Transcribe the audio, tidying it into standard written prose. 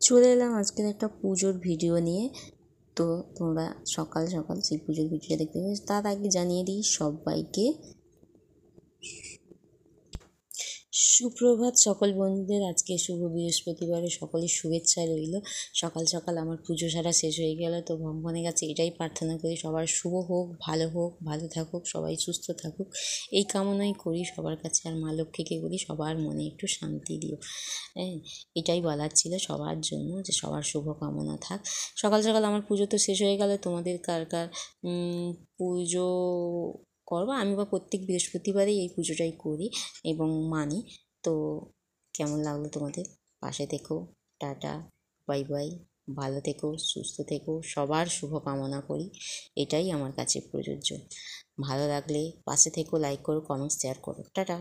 চলে এলাম আজকের একটা পুজোর ভিডিও নিয়ে। তো তোমরা সকাল সকাল সেই পুজোর ভিডিও দেখতে পাবে। তার আগে জানিয়ে দিই সবাইকে সুপ্রভাত সকল বন্ধুদের। আজকে শুভ বৃহস্পতিবারে সকলের শুভেচ্ছা রইল। সকাল সকাল আমার পুজো সারা শেষ হয়ে গেল, তো ভগবানের কাছে এটাই প্রার্থনা করি সবার শুভ হোক, ভালো থাকুক, সবাই সুস্থ থাকুক, এই কামনাই করি সবার কাছে। আর মা লক্ষ্মীকে বলি সবার মনে একটু শান্তি দিও। হ্যাঁ, এটাই বলার ছিল সবার জন্য, যে সবার শুভ কামনা থাক। সকাল সকাল আমার পুজো তো শেষ হয়ে গেল। তোমাদের কার কার পুজো করবো? আমি বা প্রত্যেক বৃহস্পতিবারেই এই পুজোটাই করি এবং মানি। তো কেমন লাগলো তোমাদের? পাশে থেকো। Tata, bye bye. ভালো থেকো, সুস্থ থেকো, সবার শুভ কামনা করি, এটাই আমার কাছে প্রযোজ্য। ভালো লাগলে পাশে থেকো, লাইক করো, কমেন্টস শেয়ার করো। টাটা।